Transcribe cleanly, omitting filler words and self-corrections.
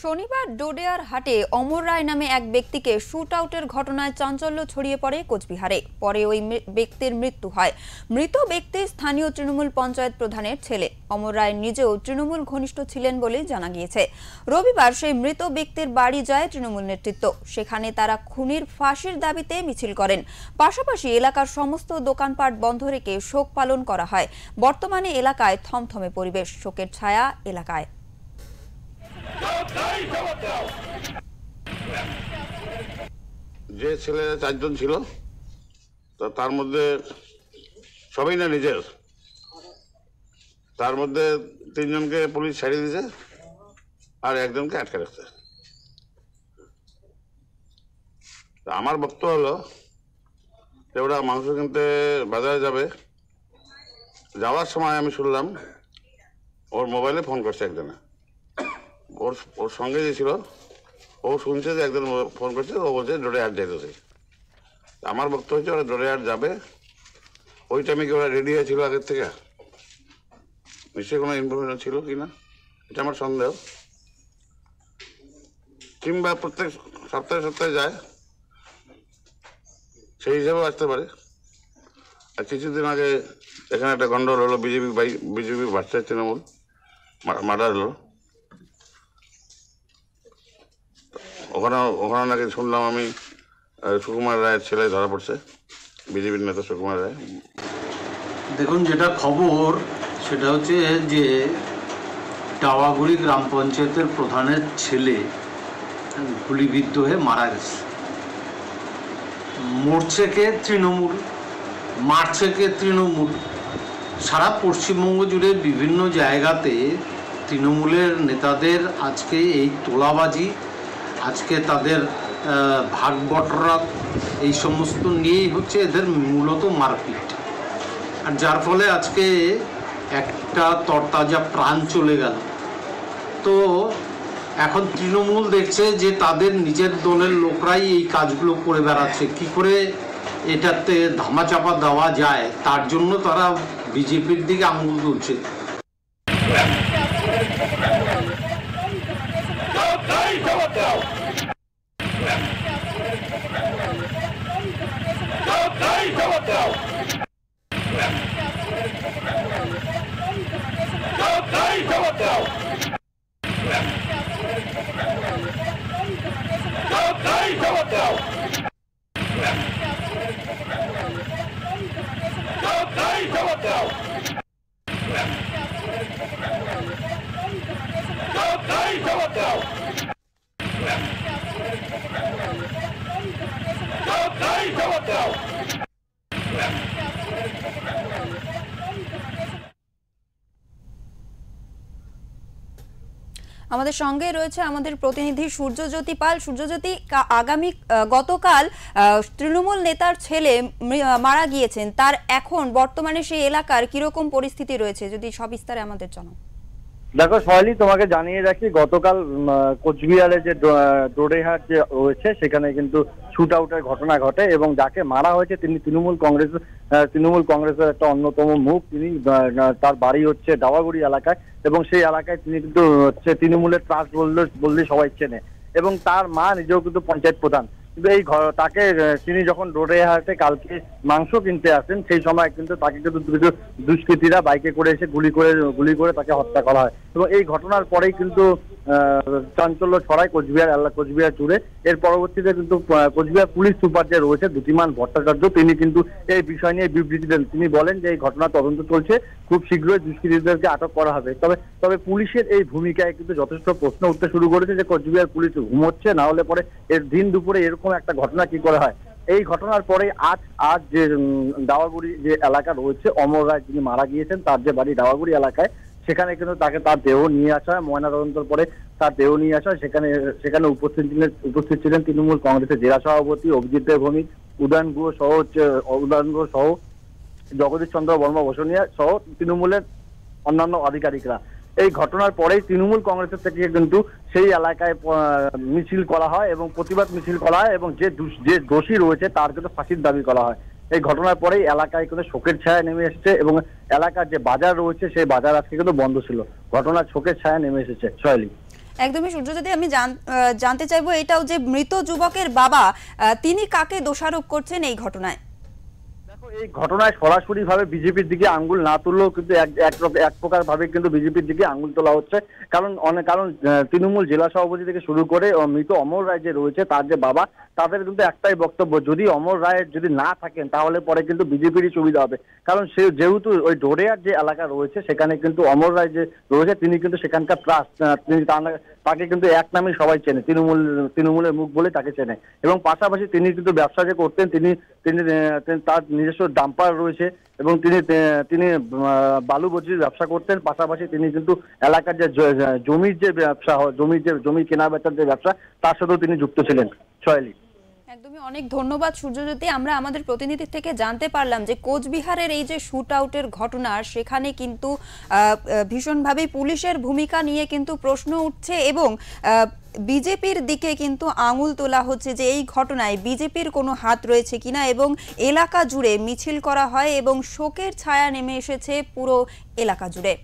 শনিবার ডোডেয়ার হাটে অমর রায় নামে এক ব্যক্তিকে শুট আউটের ঘটনায় চাঞ্চল্য ছড়িয়ে পড়ে কোচবিহারে। পরে ওই ব্যক্তির মৃত্যু হয়। মৃত ব্যক্তি স্থানীয় তৃণমূল পঞ্চায়েত প্রধানের ছেলে। অমর রায় নিজেও তৃণমূল ঘনিষ্ঠ ছিলেন বলে জানা গিয়েছে। রবিবার সেই মৃত ব্যক্তির বাড়ি যায় তৃণমূল নেতৃত্ব। সেখানে তারা খুনির ফাঁসির দাবিতে মিছিল করেন। পাশাপাশি এলাকার সমস্ত দোকানপাট বন্ধ রেখে শোক পালন করা হয়। বর্তমানে এলাকায় থমথমে পরিবেশ, শোকের ছায়া এলাকায়। যে ছেলেরা চারজন ছিল তার মধ্যে সবাই না নিজের, তার মধ্যে তিনজনকে পুলিশ ছাড়িয়ে দিয়েছে আর একজনকে আটকে রাখছে। আমার বক্তব্য হলো যে ওরা মাংস কিনতে বাজারে যাবে, যাওয়ার সময় আমি শুনলাম ওর মোবাইলে ফোন করছে একজনে। ওর সঙ্গে যে ছিল ও শুনছে যে একজন ফোন করছে, ও বলছে ডোডেহাট যাইতেছে। আমার বক্তব্য হচ্ছে ওরা ডোডেহাট যাবে, ওই টাইমে কি ওরা রেডি হয়েছিল আগের থেকে? নিশ্চয়ই কোনো ইনফরমেশন ছিল কি না, এটা আমার সন্দেহ। কিংবা প্রত্যেক সপ্তাহে সপ্তাহে যায়, সেই হিসাবেও আসতে পারে। আর কিছুদিন আগে এখানে একটা গন্ডগোল হলো, বিজেপি ভার্সেস তৃণমূল মার্ডার হলো। ওখানে নাকি শুনলাম আমি সুকুমার রায়ের ছেলে ধরা পড়ছে, বিজেপির নেতা সুকুমার রায়। দেখুন, যেটা খবর সেটা হচ্ছে যে টাওয়াগুড়ি গ্রাম পঞ্চায়েতের প্রধানের ছেলে গুলিবিদ্ধ হয়ে মারা গেছে। মরছে কে? তৃণমূল। মারছে কে? তৃণমূল। সারা পশ্চিমবঙ্গ জুড়ে বিভিন্ন জায়গাতে তৃণমূলের নেতাদের আজকে এই তোলাবাজি, আজকে তাদের ভাগ বটরা, এই সমস্ত নিয়েই হচ্ছে এদের মূলত মারপিট। আর যার ফলে আজকে একটা তরতাজা প্রাণ চলে গেল। তো এখন তৃণমূল দেখছে যে তাদের নিজের দলের লোকরাই এই কাজগুলো করে বেড়াচ্ছে, কি করে এটাতে ধামাচাপা দেওয়া যায় তার জন্য তারা বিজেপির দিকে আঙুল তুলছে। আমাদের সঙ্গে রয়েছে আমাদের প্রতিনিধি সূর্যজ্যোতি পাল। সূর্যজ্যোতি, গতকাল তৃণমূল নেতার ছেলে মারা গিয়েছেন, তার এখন বর্তমানে সেই এলাকার কিরকম পরিস্থিতি রয়েছে, যদি সবিস্তারে আমাদের জানাও। দেখো সোহালি, তোমাকে জানিয়ে রাখি, গতকাল কোচবিহারে যে ডোডেহাট যে রয়েছে সেখানে কিন্তু শুট আউটের ঘটনা ঘটে এবং যাকে মারা হয়েছে তিনি তৃণমূল কংগ্রেসের একটা অন্যতম মুখ। তিনি তার বাড়ি হচ্ছে ডাওয়াগুড়ি এলাকায় এবং সেই এলাকায় তিনি কিন্তু হচ্ছে তৃণমূলের ত্রাস বললে সবাই চেনে এবং তার মা নিজেও কিন্তু পঞ্চায়েত প্রধান। কিন্তু তাকে তিনি যখন ডোডেহাটে কালকে মাংস কিনতে আসেন সেই সময় কিন্তু তাকে কিন্তু দুষ্কৃতীরা বাইকে করে এসে গুলি করে তাকে হত্যা করা হয় এবং এই ঘটনার পরেই কিন্তু চাঞ্চল্য ছড়ায় কোচবিহার জুড়ে। এর পরবর্তীতে কিন্তু কোচবিহার পুলিশ সুপার যে রয়েছে দ্যুতিমান ভট্টাচার্য, তিনি কিন্তু এই বিষয় নিয়ে বিবৃতি দেন। তিনি বলেন যে এই ঘটনা তদন্ত চলছে, খুব শীঘ্রই দুষ্কৃতীদেরকে আটক করা হবে। তবে পুলিশের এই ভূমিকায় কিন্তু যথেষ্ট প্রশ্ন উঠতে শুরু করেছে যে কোচবিহার পুলিশ ঘুমোচ্ছে, না হলে পরে এর দিন দুপুরে এরকম একটা ঘটনা কি করে হয়। এই ঘটনার পরে আজ যে ডাওয়াগুড়ি যে এলাকা রয়েছে, অমর রায় যিনি মারা গিয়েছেন তার যে বাড়ি ডাওয়াগুড়ি এলাকায়, সেখানে কিন্তু তার দেহ নিয়ে আসা হয়। ময়নাতদন্তের পরে তার দেহ নিয়ে আসা হয়। সেখানে উপস্থিত ছিলেন তৃণমূল কংগ্রেসের জেলা সভাপতি অভিজিৎ দেব ভৌমিক, উদয়ন গুহ সহ জগদীশ চন্দ্র বর্মা বসুনিয়া সহ তৃণমূলের অন্যান্য আধিকারিকরা। এই ঘটনার পরেই তৃণমূল কংগ্রেসের থেকে কিন্তু সেই এলাকায় মিছিল করা হয় এবং প্রতিবাদ মিছিল করা হয় এবং যে দোষী রয়েছে তার কিন্তু ফাঁসির দাবি করা হয়। এই ঘটনার পরেই এলাকায় কিন্তু শোকের ছায়া নেমে এসেছে এবং এলাকার যে বাজার রয়েছে সেই বাজার আজকে কিন্তু বন্ধ ছিল। ঘটনার শোকের ছায়া নেমে এসেছে। সোহেলি, একদমই সূর্য, যদি আমি জানতে চাইবো এটাও যে মৃত যুবকের বাবা তিনি কাকে দোষারোপ করছেন এই ঘটনায়? এই ঘটনায় সরাসরি ভাবে বিজেপির দিকে আঙ্গুল না তুললেও কিন্তু এক প্রকার ভাবে কিন্তু বিজেপির দিকে আঙ্গুল তোলা হচ্ছে। কারণ তৃণমূল জেলা সভাপতি থেকে শুরু করে মৃত অমর রায় যে রয়েছে তার যে বাবা, তাদের কিন্তু একটাই বক্তব্য, যদি অমর রায় যদি না থাকেন তাহলে পরে কিন্তু বিজেপিরই সুবিধা হবে। কারণ সে যেহেতু ওই ডোডেয়ার যে এলাকা রয়েছে সেখানে কিন্তু অমর রায় যে রয়েছে তিনি কিন্তু সেখানকার ট্রাস্ট, তিনি তাকে কিন্তু এক নামে সবাই চেনে, তৃণমূলের মুখ বলে তাকে চেনে। এবং পাশাপাশি তিনি কিন্তু ব্যবসা যে করতেন, তিনি তার নিজস্ব ডাম্পার রয়েছে এবং তিনি বালু বজির ব্যবসা করতেন। পাশাপাশি তিনি কিন্তু এলাকার যে জমির যে ব্যবসা, জমি কেনা বেচার যে ব্যবসা, তার সাথেও তিনি যুক্ত ছিলেন। সোহেলি, একদমই অনেক ধন্যবাদ সূর্যজ্যোতি। আমরা আমাদের প্রতিনিধি থেকে জানতে পারলাম যে কোচবিহারের এই যে শুট আউটের ঘটনা, সেখানে কিন্তু ভীষণভাবে পুলিশের ভূমিকা নিয়ে কিন্তু প্রশ্ন উঠছে এবং বিজেপির দিকে কিন্তু আঙুল তোলা হচ্ছে যে এই ঘটনায় বিজেপির কোনো হাত রয়েছে কিনা, এবং এলাকা জুড়ে মিছিল করা হয় এবং শোকের ছায়া নেমে এসেছে পুরো এলাকা জুড়ে।